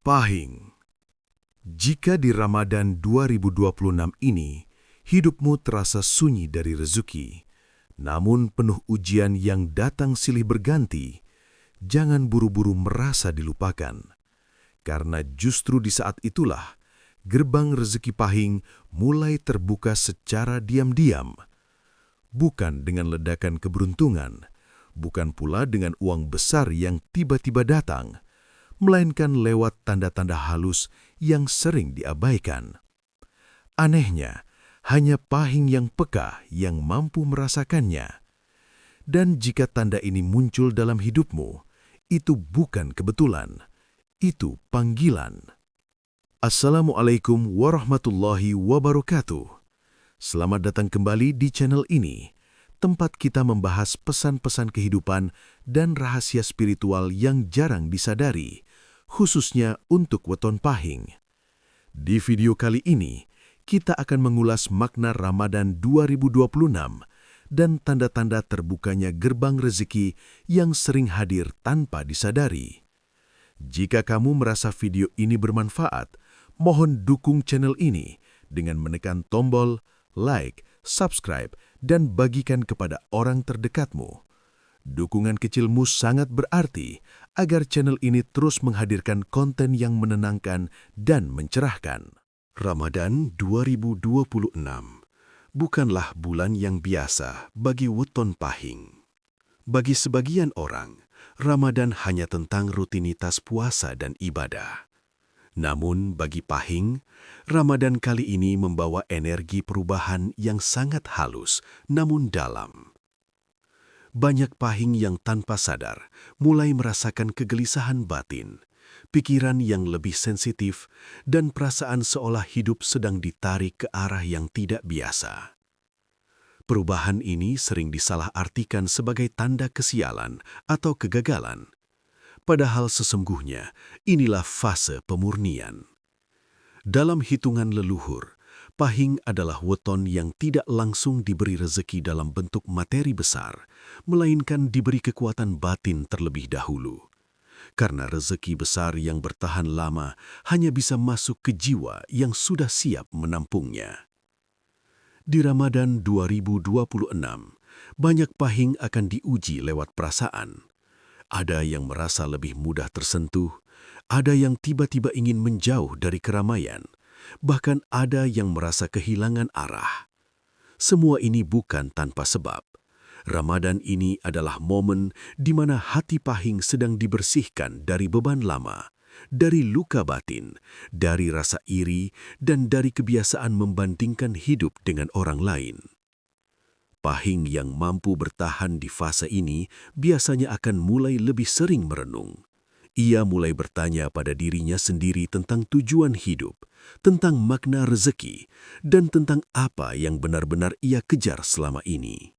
Pahing. Jika di Ramadan 2026 ini, hidupmu terasa sunyi dari rezeki, namun penuh ujian yang datang silih berganti, jangan buru-buru merasa dilupakan. Karena justru di saat itulah, gerbang rezeki Pahing mulai terbuka secara diam-diam. Bukan dengan ledakan keberuntungan, bukan pula dengan uang besar yang tiba-tiba datang, melainkan lewat tanda-tanda halus yang sering diabaikan. Anehnya, hanya Pahing yang peka yang mampu merasakannya. Dan jika tanda ini muncul dalam hidupmu, itu bukan kebetulan, itu panggilan. Assalamualaikum warahmatullahi wabarakatuh. Selamat datang kembali di channel ini, tempat kita membahas pesan-pesan kehidupan dan rahasia spiritual yang jarang disadari, khususnya untuk weton Pahing. Di video kali ini, kita akan mengulas makna Ramadan 2026 dan tanda-tanda terbukanya gerbang rezeki yang sering hadir tanpa disadari. Jika kamu merasa video ini bermanfaat, mohon dukung channel ini dengan menekan tombol like, subscribe, dan bagikan kepada orang terdekatmu. Dukungan kecilmu sangat berarti agar channel ini terus menghadirkan konten yang menenangkan dan mencerahkan. Ramadan 2026 bukanlah bulan yang biasa bagi weton Pahing. Bagi sebagian orang, Ramadan hanya tentang rutinitas puasa dan ibadah. Namun bagi Pahing, Ramadan kali ini membawa energi perubahan yang sangat halus namun dalam. Banyak Pahing yang tanpa sadar mulai merasakan kegelisahan batin, pikiran yang lebih sensitif, dan perasaan seolah hidup sedang ditarik ke arah yang tidak biasa. Perubahan ini sering disalahartikan sebagai tanda kesialan atau kegagalan. Padahal sesungguhnya inilah fase pemurnian. Dalam hitungan leluhur, Pahing adalah weton yang tidak langsung diberi rezeki dalam bentuk materi besar, melainkan diberi kekuatan batin terlebih dahulu. Karena rezeki besar yang bertahan lama hanya bisa masuk ke jiwa yang sudah siap menampungnya. Di Ramadan 2026, banyak Pahing akan diuji lewat perasaan. Ada yang merasa lebih mudah tersentuh, ada yang tiba-tiba ingin menjauh dari keramaian, bahkan ada yang merasa kehilangan arah. Semua ini bukan tanpa sebab. Ramadan ini adalah momen di mana hati Pahing sedang dibersihkan dari beban lama, dari luka batin, dari rasa iri, dan dari kebiasaan membandingkan hidup dengan orang lain. Pahing yang mampu bertahan di fase ini biasanya akan mulai lebih sering merenung. Ia mulai bertanya pada dirinya sendiri tentang tujuan hidup, tentang makna rezeki, dan tentang apa yang benar-benar ia kejar selama ini.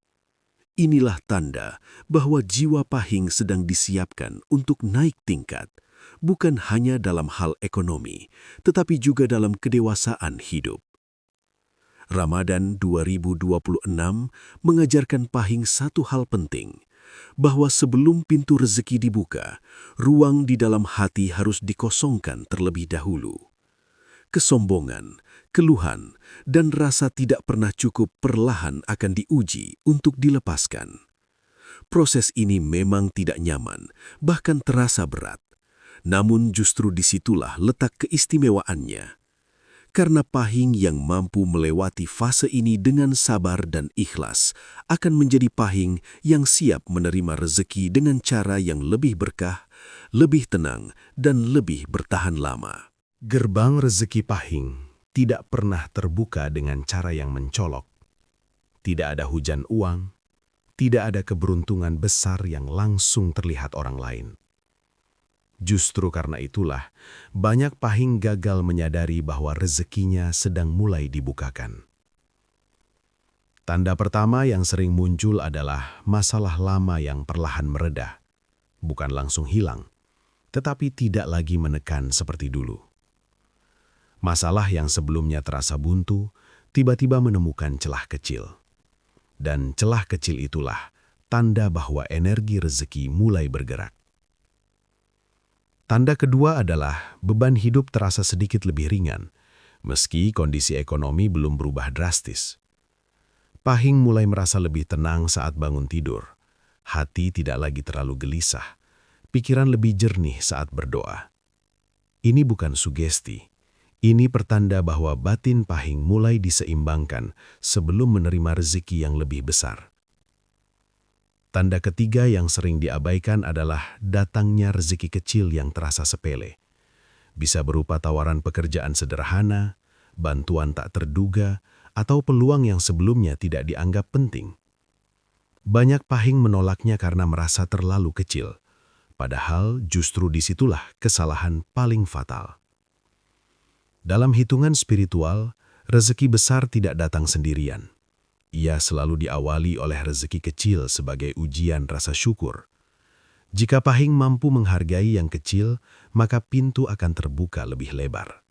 Inilah tanda bahwa jiwa Pahing sedang disiapkan untuk naik tingkat, bukan hanya dalam hal ekonomi, tetapi juga dalam kedewasaan hidup. Ramadan 2026 mengajarkan Pahing satu hal penting, bahwa sebelum pintu rezeki dibuka, ruang di dalam hati harus dikosongkan terlebih dahulu. Kesombongan, keluhan, dan rasa tidak pernah cukup perlahan akan diuji untuk dilepaskan. Proses ini memang tidak nyaman, bahkan terasa berat. Namun justru disitulah letak keistimewaannya. Karena Pahing yang mampu melewati fase ini dengan sabar dan ikhlas akan menjadi Pahing yang siap menerima rezeki dengan cara yang lebih berkah, lebih tenang, dan lebih bertahan lama. Gerbang rezeki Pahing tidak pernah terbuka dengan cara yang mencolok. Tidak ada hujan uang, tidak ada keberuntungan besar yang langsung terlihat orang lain. Justru karena itulah, banyak Pahing gagal menyadari bahwa rezekinya sedang mulai dibukakan. Tanda pertama yang sering muncul adalah masalah lama yang perlahan mereda. Bukan langsung hilang, tetapi tidak lagi menekan seperti dulu. Masalah yang sebelumnya terasa buntu, tiba-tiba menemukan celah kecil. Dan celah kecil itulah tanda bahwa energi rezeki mulai bergerak. Tanda kedua adalah beban hidup terasa sedikit lebih ringan, meski kondisi ekonomi belum berubah drastis. Pahing mulai merasa lebih tenang saat bangun tidur. Hati tidak lagi terlalu gelisah. Pikiran lebih jernih saat berdoa. Ini bukan sugesti. Ini pertanda bahwa batin Pahing mulai diseimbangkan sebelum menerima rezeki yang lebih besar. Tanda ketiga yang sering diabaikan adalah datangnya rezeki kecil yang terasa sepele. Bisa berupa tawaran pekerjaan sederhana, bantuan tak terduga, atau peluang yang sebelumnya tidak dianggap penting. Banyak Pahing menolaknya karena merasa terlalu kecil, padahal justru disitulah kesalahan paling fatal. Dalam hitungan spiritual, rezeki besar tidak datang sendirian. Ia selalu diawali oleh rezeki kecil sebagai ujian rasa syukur. Jika Pahing mampu menghargai yang kecil, maka pintu akan terbuka lebih lebar.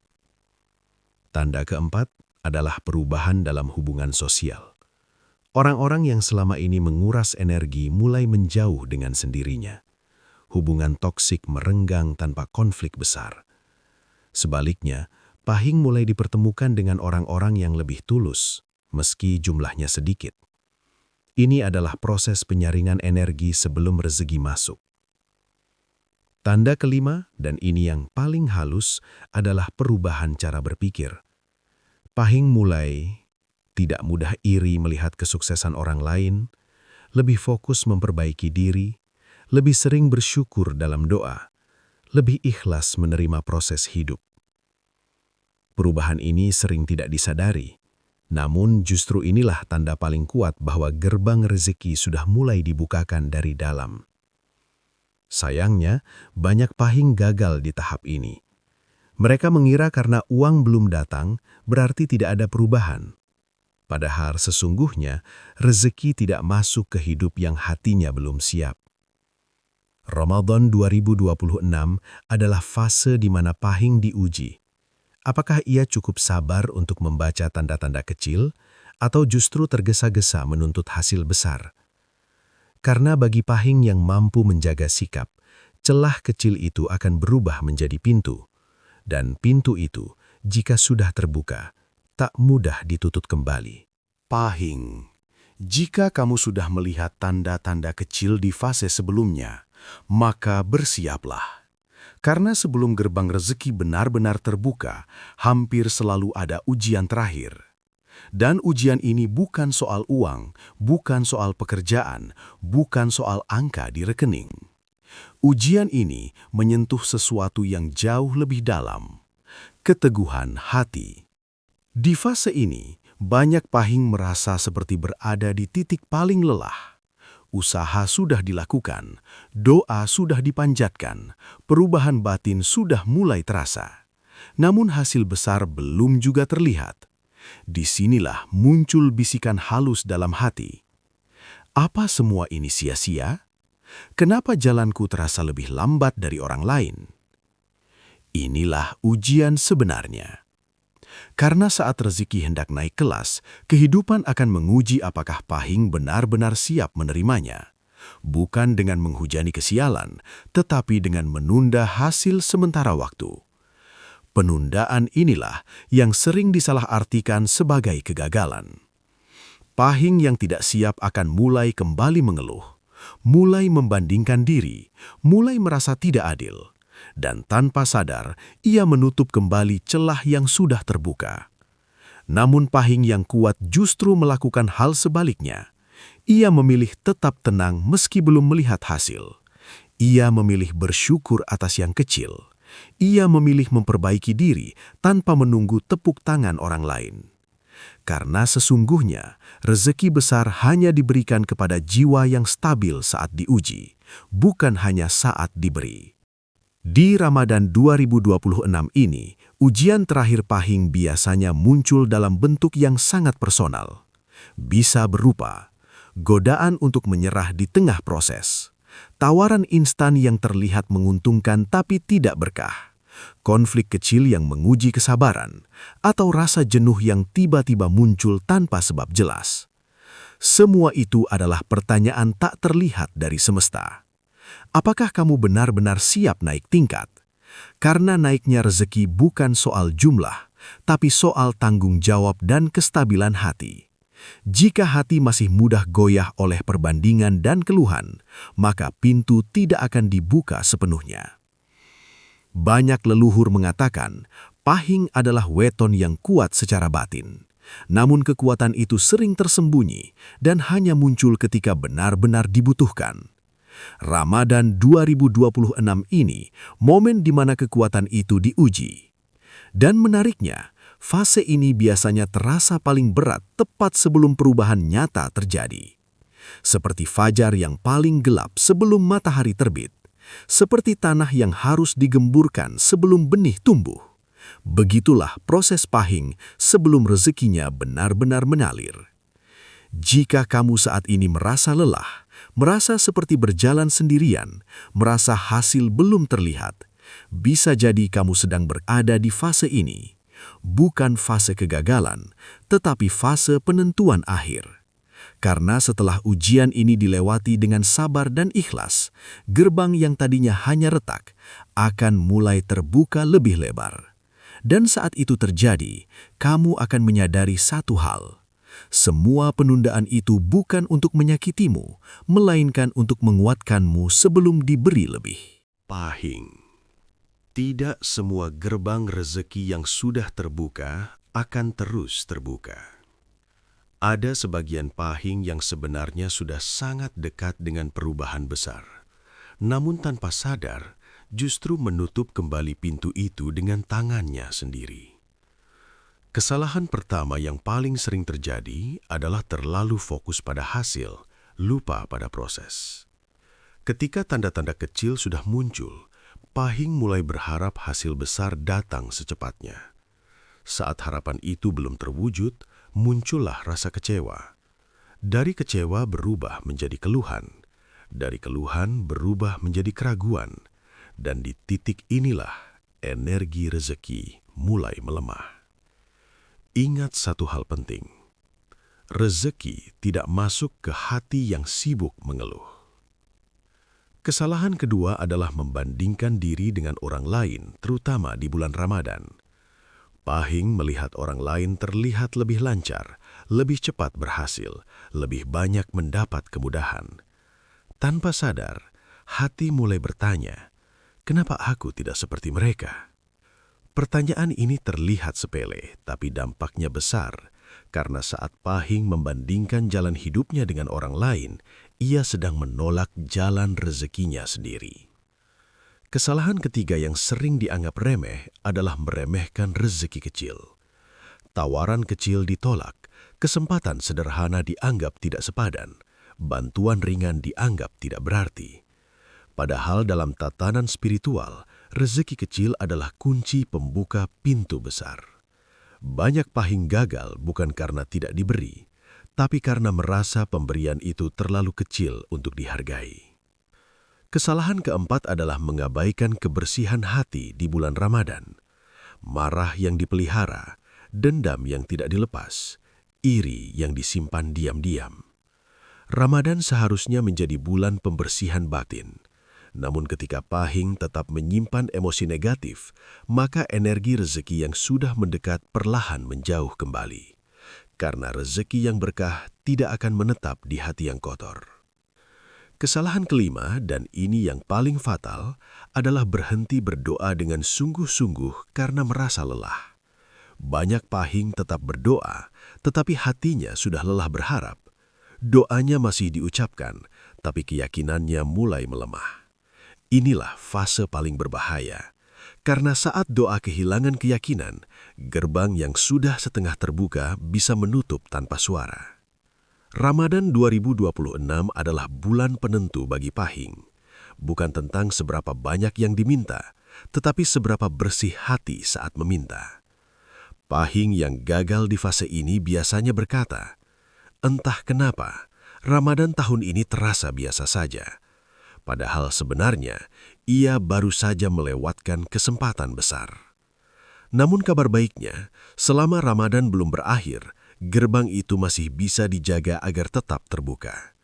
Tanda keempat adalah perubahan dalam hubungan sosial. Orang-orang yang selama ini menguras energi mulai menjauh dengan sendirinya. Hubungan toksik merenggang tanpa konflik besar. Sebaliknya, Pahing mulai dipertemukan dengan orang-orang yang lebih tulus, meski jumlahnya sedikit. Ini adalah proses penyaringan energi sebelum rezeki masuk. Tanda kelima, dan ini yang paling halus, adalah perubahan cara berpikir. Pahing mulai tidak mudah iri melihat kesuksesan orang lain, lebih fokus memperbaiki diri, lebih sering bersyukur dalam doa, lebih ikhlas menerima proses hidup. Perubahan ini sering tidak disadari, namun justru inilah tanda paling kuat bahwa gerbang rezeki sudah mulai dibukakan dari dalam. Sayangnya, banyak Pahing gagal di tahap ini. Mereka mengira karena uang belum datang, berarti tidak ada perubahan. Padahal sesungguhnya, rezeki tidak masuk ke hidup yang hatinya belum siap. Ramadan 2026 adalah fase di mana Pahing diuji. Apakah ia cukup sabar untuk membaca tanda-tanda kecil, atau justru tergesa-gesa menuntut hasil besar? Karena bagi Pahing yang mampu menjaga sikap, celah kecil itu akan berubah menjadi pintu. Dan pintu itu, jika sudah terbuka, tak mudah ditutup kembali. Pahing, jika kamu sudah melihat tanda-tanda kecil di fase sebelumnya, maka bersiaplah. Karena sebelum gerbang rezeki benar-benar terbuka, hampir selalu ada ujian terakhir. Dan ujian ini bukan soal uang, bukan soal pekerjaan, bukan soal angka di rekening. Ujian ini menyentuh sesuatu yang jauh lebih dalam, keteguhan hati. Di fase ini, banyak Pahing merasa seperti berada di titik paling lelah. Usaha sudah dilakukan, doa sudah dipanjatkan, perubahan batin sudah mulai terasa. Namun hasil besar belum juga terlihat. Disinilah muncul bisikan halus dalam hati. Apa semua ini sia-sia? Kenapa jalanku terasa lebih lambat dari orang lain? Inilah ujian sebenarnya. Karena saat rezeki hendak naik kelas, kehidupan akan menguji apakah Pahing benar-benar siap menerimanya. Bukan dengan menghujani kesialan, tetapi dengan menunda hasil sementara waktu. Penundaan inilah yang sering disalahartikan sebagai kegagalan. Pahing yang tidak siap akan mulai kembali mengeluh, mulai membandingkan diri, mulai merasa tidak adil. Dan tanpa sadar, ia menutup kembali celah yang sudah terbuka. Namun Pahing yang kuat justru melakukan hal sebaliknya. Ia memilih tetap tenang meski belum melihat hasil. Ia memilih bersyukur atas yang kecil. Ia memilih memperbaiki diri tanpa menunggu tepuk tangan orang lain. Karena sesungguhnya, rezeki besar hanya diberikan kepada jiwa yang stabil saat diuji, bukan hanya saat diberi. Di Ramadan 2026 ini, ujian terakhir Pahing biasanya muncul dalam bentuk yang sangat personal. Bisa berupa godaan untuk menyerah di tengah proses, tawaran instan yang terlihat menguntungkan tapi tidak berkah, konflik kecil yang menguji kesabaran, atau rasa jenuh yang tiba-tiba muncul tanpa sebab jelas. Semua itu adalah pertanyaan tak terlihat dari semesta. Apakah kamu benar-benar siap naik tingkat? Karena naiknya rezeki bukan soal jumlah, tapi soal tanggung jawab dan kestabilan hati. Jika hati masih mudah goyah oleh perbandingan dan keluhan, maka pintu tidak akan dibuka sepenuhnya. Banyak leluhur mengatakan, pahing adalah weton yang kuat secara batin. Namun kekuatan itu sering tersembunyi dan hanya muncul ketika benar-benar dibutuhkan. Ramadan 2026 ini momen di mana kekuatan itu diuji. Dan menariknya, fase ini biasanya terasa paling berat tepat sebelum perubahan nyata terjadi. Seperti fajar yang paling gelap sebelum matahari terbit. Seperti tanah yang harus digemburkan sebelum benih tumbuh. Begitulah proses pahing sebelum rezekinya benar-benar mengalir. Jika kamu saat ini merasa lelah, merasa seperti berjalan sendirian, merasa hasil belum terlihat, bisa jadi kamu sedang berada di fase ini. Bukan fase kegagalan, tetapi fase penentuan akhir. Karena setelah ujian ini dilewati dengan sabar dan ikhlas, gerbang yang tadinya hanya retak akan mulai terbuka lebih lebar. Dan saat itu terjadi, kamu akan menyadari satu hal. Semua penundaan itu bukan untuk menyakitimu, melainkan untuk menguatkanmu sebelum diberi lebih. Pahing. Tidak semua gerbang rezeki yang sudah terbuka akan terus terbuka. Ada sebagian pahing yang sebenarnya sudah sangat dekat dengan perubahan besar. Namun tanpa sadar, justru menutup kembali pintu itu dengan tangannya sendiri. Kesalahan pertama yang paling sering terjadi adalah terlalu fokus pada hasil, lupa pada proses. Ketika tanda-tanda kecil sudah muncul, pahing mulai berharap hasil besar datang secepatnya. Saat harapan itu belum terwujud, muncullah rasa kecewa. Dari kecewa berubah menjadi keluhan. Dari keluhan berubah menjadi keraguan. Dan di titik inilah energi rezeki mulai melemah. Ingat satu hal penting. Rezeki tidak masuk ke hati yang sibuk mengeluh. Kesalahan kedua adalah membandingkan diri dengan orang lain, terutama di bulan Ramadan. Pahing melihat orang lain terlihat lebih lancar, lebih cepat berhasil, lebih banyak mendapat kemudahan. Tanpa sadar, hati mulai bertanya, kenapa aku tidak seperti mereka? Pertanyaan ini terlihat sepele, tapi dampaknya besar, karena saat pahing membandingkan jalan hidupnya dengan orang lain, ia sedang menolak jalan rezekinya sendiri. Kesalahan ketiga yang sering dianggap remeh adalah meremehkan rezeki kecil. Tawaran kecil ditolak, kesempatan sederhana dianggap tidak sepadan, bantuan ringan dianggap tidak berarti. Padahal dalam tatanan spiritual, rezeki kecil adalah kunci pembuka pintu besar. Banyak pahing gagal bukan karena tidak diberi, tapi karena merasa pemberian itu terlalu kecil untuk dihargai. Kesalahan keempat adalah mengabaikan kebersihan hati di bulan Ramadan. Marah yang dipelihara, dendam yang tidak dilepas, iri yang disimpan diam-diam. Ramadan seharusnya menjadi bulan pembersihan batin. Namun ketika pahing tetap menyimpan emosi negatif, maka energi rezeki yang sudah mendekat perlahan menjauh kembali. Karena rezeki yang berkah tidak akan menetap di hati yang kotor. Kesalahan kelima, dan ini yang paling fatal, adalah berhenti berdoa dengan sungguh-sungguh karena merasa lelah. Banyak pahing tetap berdoa, tetapi hatinya sudah lelah berharap. Doanya masih diucapkan, tapi keyakinannya mulai melemah. Inilah fase paling berbahaya, karena saat doa kehilangan keyakinan, gerbang yang sudah setengah terbuka bisa menutup tanpa suara. Ramadan 2026 adalah bulan penentu bagi pahing. Bukan tentang seberapa banyak yang diminta, tetapi seberapa bersih hati saat meminta. Pahing yang gagal di fase ini biasanya berkata, entah kenapa, Ramadan tahun ini terasa biasa saja. Padahal sebenarnya, ia baru saja melewatkan kesempatan besar. Namun kabar baiknya, selama Ramadan belum berakhir, gerbang itu masih bisa dijaga agar tetap terbuka.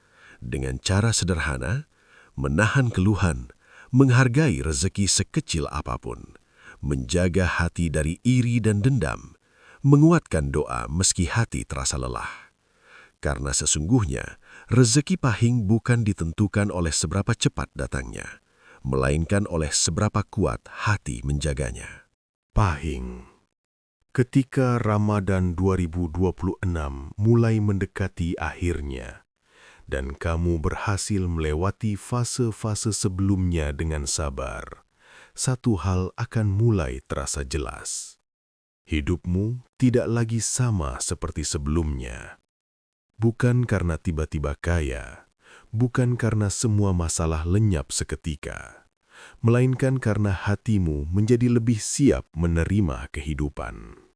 Dengan cara sederhana, menahan keluhan, menghargai rezeki sekecil apapun, menjaga hati dari iri dan dendam, menguatkan doa meski hati terasa lelah. Karena sesungguhnya, rezeki pahing bukan ditentukan oleh seberapa cepat datangnya, melainkan oleh seberapa kuat hati menjaganya. Pahing. Ketika Ramadan 2026 mulai mendekati akhirnya, dan kamu berhasil melewati fase-fase sebelumnya dengan sabar, satu hal akan mulai terasa jelas. Hidupmu tidak lagi sama seperti sebelumnya. Bukan karena tiba-tiba kaya, bukan karena semua masalah lenyap seketika, melainkan karena hatimu menjadi lebih siap menerima kehidupan.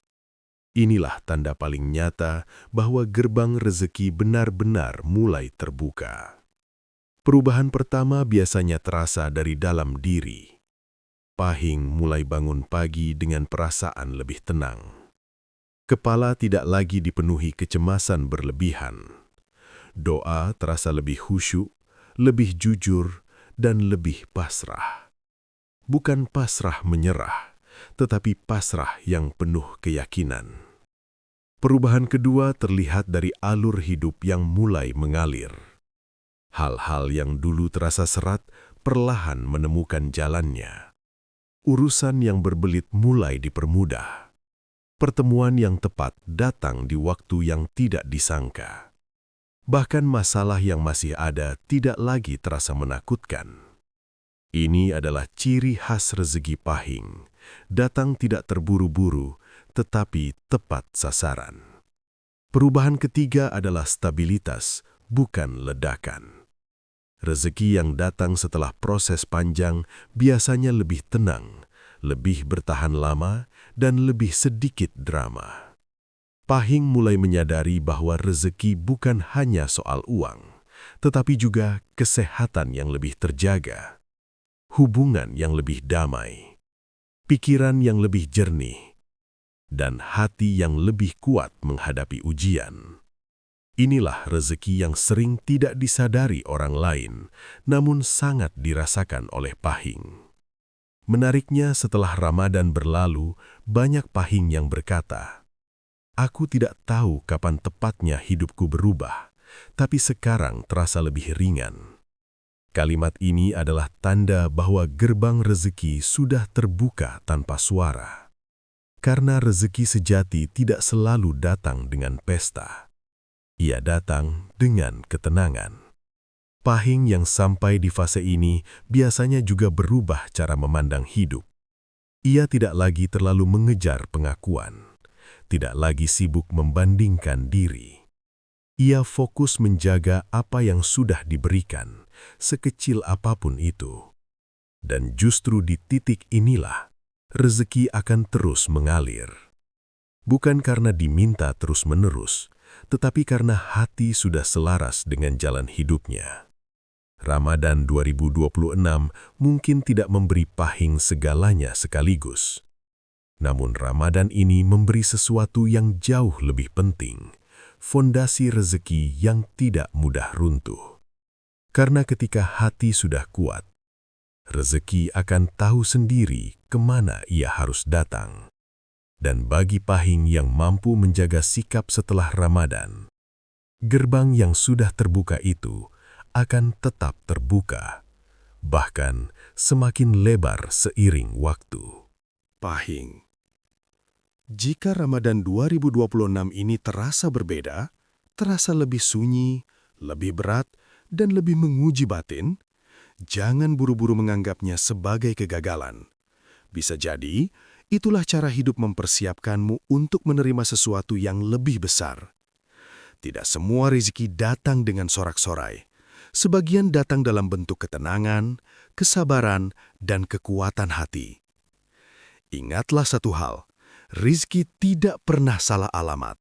Inilah tanda paling nyata bahwa gerbang rezeki benar-benar mulai terbuka. Perubahan pertama biasanya terasa dari dalam diri. Pahing mulai bangun pagi dengan perasaan lebih tenang. Kepala tidak lagi dipenuhi kecemasan berlebihan. Doa terasa lebih khusyuk, lebih jujur, dan lebih pasrah. Bukan pasrah menyerah, tetapi pasrah yang penuh keyakinan. Perubahan kedua terlihat dari alur hidup yang mulai mengalir. Hal-hal yang dulu terasa serat perlahan menemukan jalannya. Urusan yang berbelit mulai dipermudah. Pertemuan yang tepat datang di waktu yang tidak disangka. Bahkan masalah yang masih ada tidak lagi terasa menakutkan. Ini adalah ciri khas rezeki pahing, datang tidak terburu-buru, tetapi tepat sasaran. Perubahan ketiga adalah stabilitas, bukan ledakan. Rezeki yang datang setelah proses panjang biasanya lebih tenang, lebih bertahan lama, dan lebih sedikit drama. Pahing mulai menyadari bahwa rezeki bukan hanya soal uang, tetapi juga kesehatan yang lebih terjaga, hubungan yang lebih damai, pikiran yang lebih jernih, dan hati yang lebih kuat menghadapi ujian. Inilah rezeki yang sering tidak disadari orang lain, namun sangat dirasakan oleh pahing. Menariknya, setelah Ramadan berlalu, banyak pahing yang berkata, "Aku tidak tahu kapan tepatnya hidupku berubah, tapi sekarang terasa lebih ringan." Kalimat ini adalah tanda bahwa gerbang rezeki sudah terbuka tanpa suara. Karena rezeki sejati tidak selalu datang dengan pesta. Ia datang dengan ketenangan. Pahing yang sampai di fase ini biasanya juga berubah cara memandang hidup. Ia tidak lagi terlalu mengejar pengakuan, tidak lagi sibuk membandingkan diri. Ia fokus menjaga apa yang sudah diberikan, sekecil apapun itu. Dan justru di titik inilah, rezeki akan terus mengalir. Bukan karena diminta terus-menerus, tetapi karena hati sudah selaras dengan jalan hidupnya. Ramadan 2026 mungkin tidak memberi pahing segalanya sekaligus. Namun Ramadan ini memberi sesuatu yang jauh lebih penting, fondasi rezeki yang tidak mudah runtuh. Karena ketika hati sudah kuat, rezeki akan tahu sendiri kemana ia harus datang. Dan bagi pahing yang mampu menjaga sikap setelah Ramadan, gerbang yang sudah terbuka itu akan tetap terbuka, bahkan semakin lebar seiring waktu. Pahing. Jika Ramadan 2026 ini terasa berbeda, terasa lebih sunyi, lebih berat, dan lebih menguji batin, jangan buru-buru menganggapnya sebagai kegagalan. Bisa jadi, itulah cara hidup mempersiapkanmu untuk menerima sesuatu yang lebih besar. Tidak semua rezeki datang dengan sorak-sorai. Sebagian datang dalam bentuk ketenangan, kesabaran, dan kekuatan hati. Ingatlah satu hal, rezeki tidak pernah salah alamat.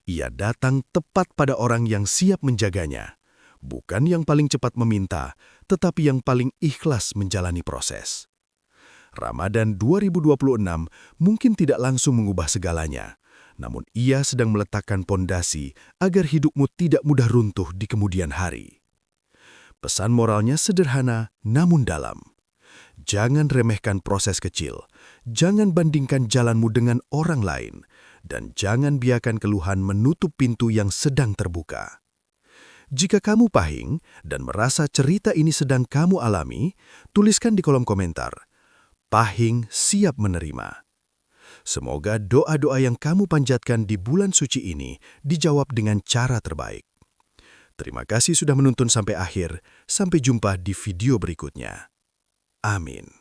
Ia datang tepat pada orang yang siap menjaganya. Bukan yang paling cepat meminta, tetapi yang paling ikhlas menjalani proses. Ramadan 2026 mungkin tidak langsung mengubah segalanya, namun ia sedang meletakkan pondasi agar hidupmu tidak mudah runtuh di kemudian hari. Pesan moralnya sederhana namun dalam. Jangan remehkan proses kecil, jangan bandingkan jalanmu dengan orang lain, dan jangan biarkan keluhan menutup pintu yang sedang terbuka. Jika kamu pahing dan merasa cerita ini sedang kamu alami, tuliskan di kolom komentar. Pahing siap menerima. Semoga doa-doa yang kamu panjatkan di bulan suci ini dijawab dengan cara terbaik. Terima kasih sudah menonton sampai akhir. Sampai jumpa di video berikutnya. Amin.